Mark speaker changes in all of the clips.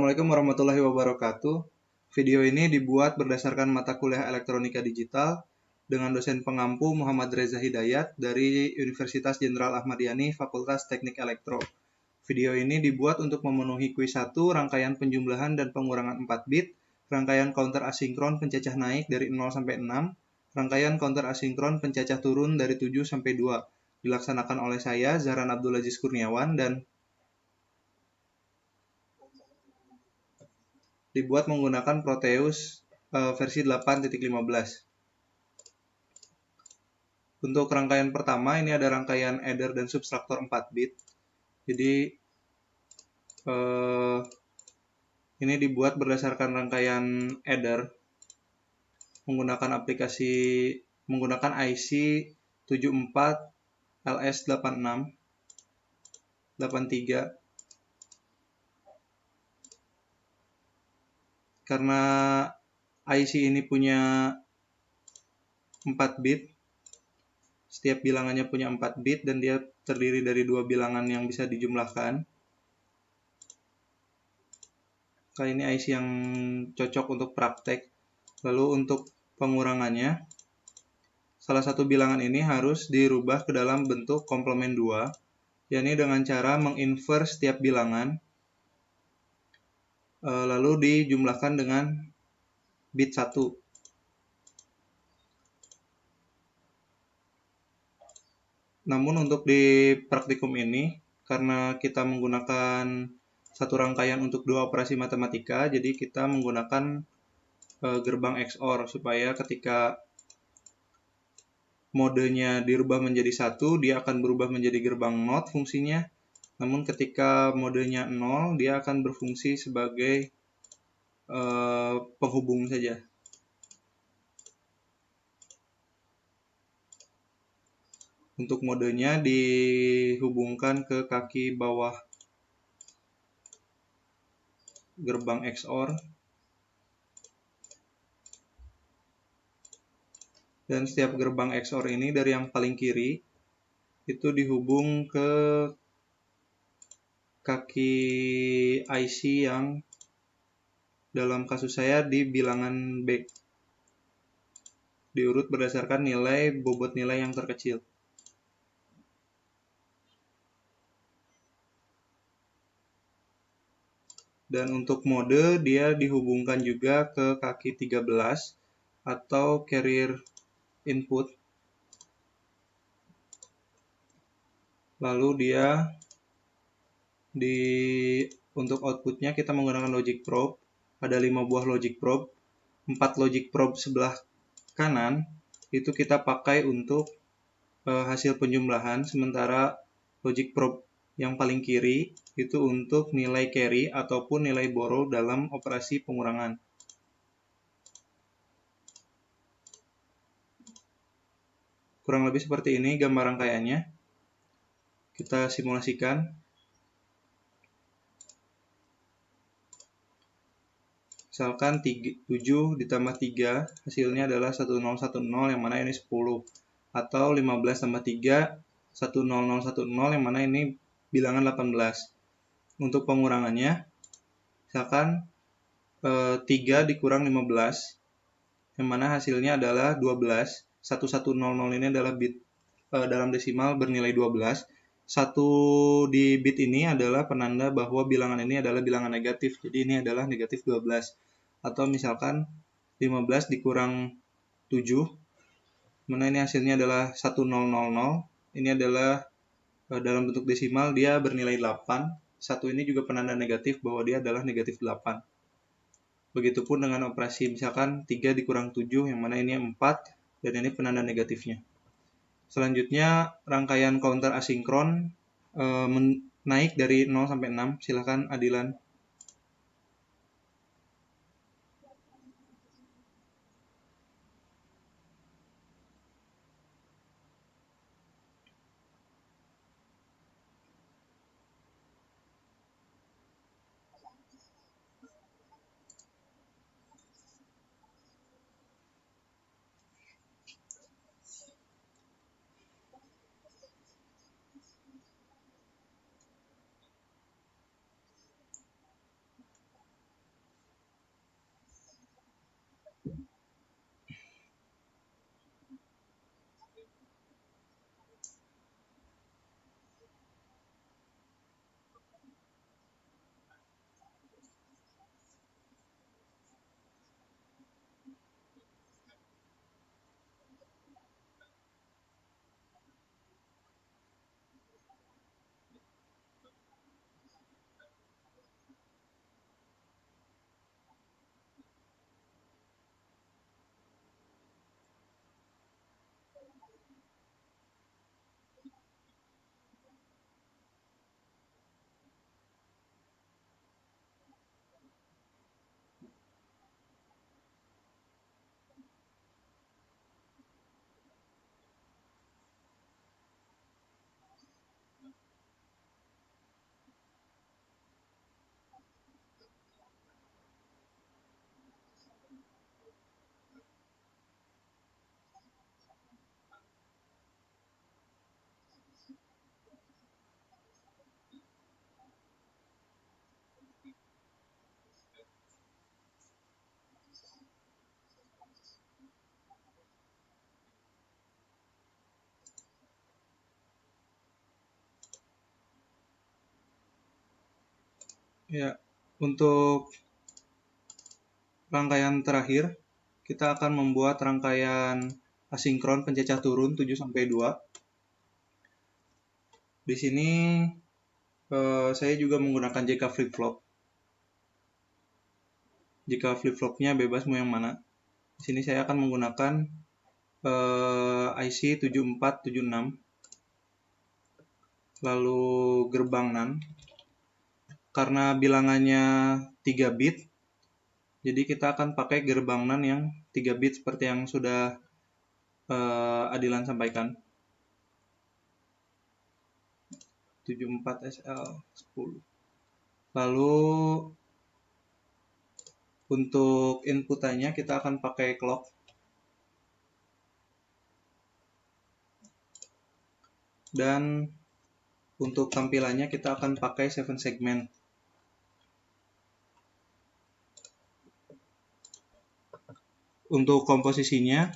Speaker 1: Assalamualaikum warahmatullahi wabarakatuh. Video ini dibuat berdasarkan mata kuliah Elektronika Digital dengan dosen pengampu Muhammad Reza Hidayat dari Universitas Jenderal Ahmad Yani, Fakultas Teknik Elektro. Video ini dibuat untuk memenuhi kuis 1, rangkaian penjumlahan dan pengurangan 4 bit, rangkaian counter asinkron pencacah naik dari 0 sampai 6, rangkaian counter asinkron pencacah turun dari 7 sampai 2. Dilaksanakan oleh saya, Zahran Abdul Aziz Kurniawan, dan dibuat menggunakan Proteus versi 8.15. Untuk rangkaian pertama, ini ada rangkaian adder dan subtraktor 4 bit. Jadi, ini dibuat berdasarkan rangkaian adder menggunakan IC 74 LS86 83. Karena IC ini punya 4 bit, setiap bilangannya punya 4 bit dan dia terdiri dari 2 bilangan yang bisa dijumlahkan. Kali ini IC yang cocok untuk praktek. Lalu untuk pengurangannya, salah satu bilangan ini harus dirubah ke dalam bentuk komplement 2, yakni dengan cara menginverse setiap bilangan, lalu dijumlahkan dengan bit 1. Namun untuk di praktikum ini, karena kita menggunakan satu rangkaian untuk 2 operasi matematika, jadi kita menggunakan gerbang XOR supaya ketika modenya dirubah menjadi 1, dia akan berubah menjadi gerbang NOT fungsinya. Namun ketika modenya 0, dia akan berfungsi sebagai penghubung saja. Untuk modenya dihubungkan ke kaki bawah gerbang XOR. Dan setiap gerbang XOR ini dari yang paling kiri itu dihubung ke kaki IC yang dalam kasus saya di bilangan B. Diurut berdasarkan nilai bobot nilai yang terkecil. Dan untuk mode dia dihubungkan juga ke kaki 13 atau carrier input. Lalu dia untuk outputnya kita menggunakan logic probe. Ada 5 buah logic probe. 4 logic probe sebelah kanan itu kita pakai untuk hasil penjumlahan, sementara logic probe yang paling kiri itu untuk nilai carry ataupun nilai borrow dalam operasi pengurangan. Kurang lebih seperti ini gambar rangkaiannya. Kita simulasikan. Misalkan 7 ditambah 3 hasilnya adalah 1010 yang mana ini 10. Atau 15 tambah 3 10010 yang mana ini bilangan 18. Untuk pengurangannya, misalkan 3 dikurang 15 yang mana hasilnya adalah 12. 1100 ini adalah bit dalam desimal bernilai 12. 1 di bit ini adalah penanda bahwa bilangan ini adalah bilangan negatif. Jadi ini adalah negatif 12. Atau misalkan 15 dikurang 7, mana ini hasilnya adalah 1000. Ini adalah dalam bentuk desimal dia bernilai 8. 1 ini juga penanda negatif bahwa dia adalah negatif 8. Begitupun dengan operasi misalkan 3 dikurang 7 yang mana ini 4 dan ini penanda negatifnya. Selanjutnya rangkaian counter asinkron naik dari 0 sampai 6. Silakan Adilan. Ya, untuk rangkaian terakhir, kita akan membuat rangkaian asinkron pencecah turun 7-2. Di sini saya juga menggunakan JK flip-flop. Jika flip-flopnya bebas mau yang mana. Di sini saya akan menggunakan IC 7476, lalu gerbang NAND. Karena bilangannya 3 bit, jadi kita akan pakai gerbang NAND yang 3 bit seperti yang sudah Adilan sampaikan. 74SL10. Lalu untuk inputannya kita akan pakai clock. Dan untuk tampilannya kita akan pakai 7 segment. Untuk komposisinya,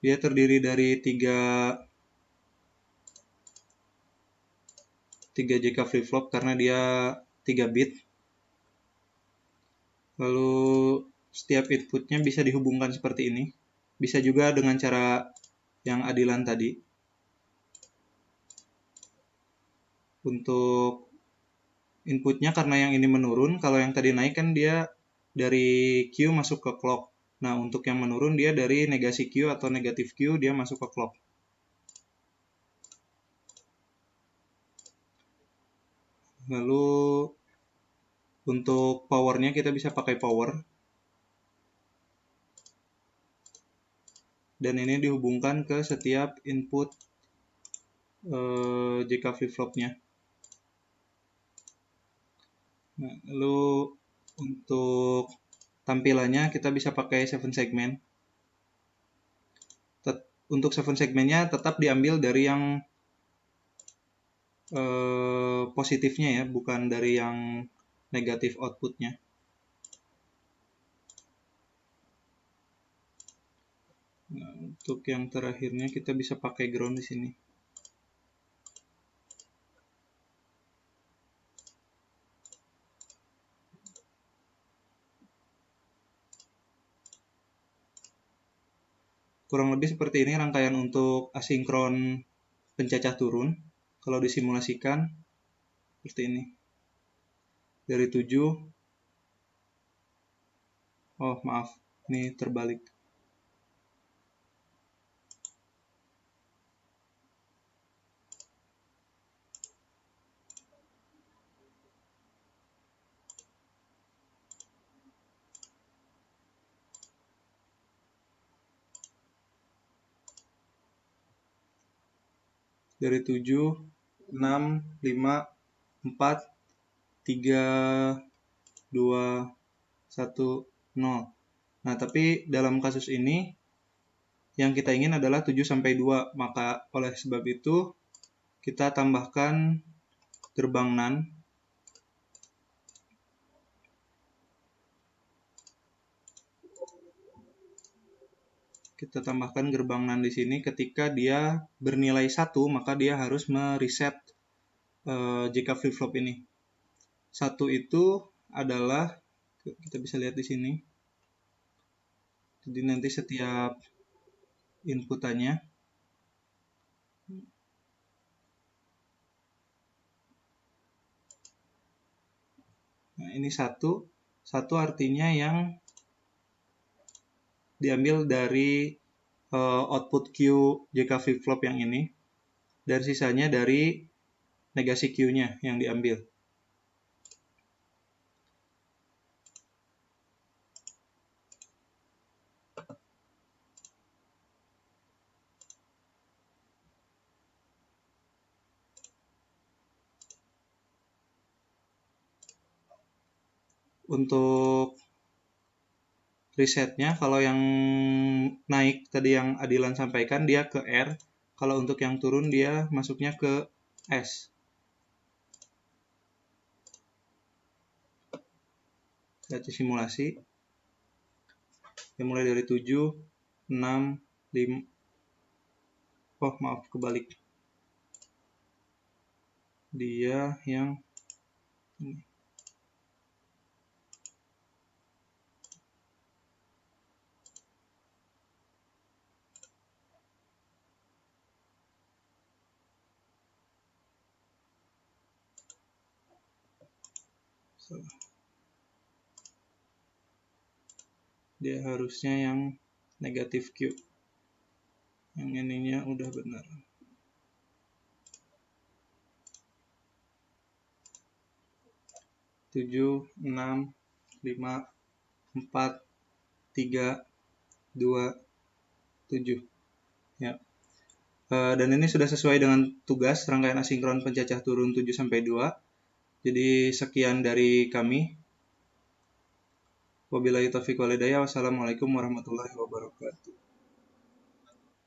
Speaker 1: dia terdiri dari 3 JK flip-flop karena dia 3 bit. Lalu setiap inputnya bisa dihubungkan seperti ini. Bisa juga dengan cara yang Adilan tadi. Untuk inputnya karena yang ini menurun, kalau yang tadi naik kan dia dari Q masuk ke clock. Nah, untuk yang menurun dia dari negasi Q atau negatif Q dia masuk ke clock. Lalu untuk powernya kita bisa pakai power. Dan ini dihubungkan ke setiap input JK flip-flopnya. Nah, lalu untuk tampilannya kita bisa pakai 7 segment. Untuk 7 segmentnya tetap diambil dari yang positifnya ya, bukan dari yang negatif outputnya. Nah, untuk yang terakhirnya kita bisa pakai ground di sini. Kurang lebih seperti ini rangkaian untuk asinkron pencecah turun. Kalau disimulasikan seperti ini. Dari 7, oh maaf, ini terbalik. Dari 7, 6, 5, 4, 3, 2, 1, 0. Nah, tapi dalam kasus ini yang kita ingin adalah 7-2, maka oleh sebab itu kita tambahkan gerbang NAND. Kita tambahkan gerbang NAND di sini. Ketika dia bernilai 1, maka dia harus mereset JK flip-flop ini. 1 itu adalah, kita bisa lihat di sini. Jadi nanti setiap inputannya nah, ini 1 artinya yang diambil dari output Q JK flip-flop yang ini, dan sisanya dari negasi Q-nya yang diambil. Untuk resetnya, kalau yang naik tadi yang Adilan sampaikan dia ke R, kalau untuk yang turun dia masuknya ke S. Kita simulasi. Kita mulai dari 7, 6, 5. Oh, maaf, kebalik. dia yang ini. Dia harusnya yang negatif Q. Yang ininya udah benar. 7, 6, 5, 4, 3, 2, 7. Ya. Dan ini sudah sesuai dengan tugas rangkaian asinkron pencacah turun 7-2. Jadi sekian dari kami. Wabillahi taufiq walhidayah. Wassalamualaikum warahmatullahi wabarakatuh.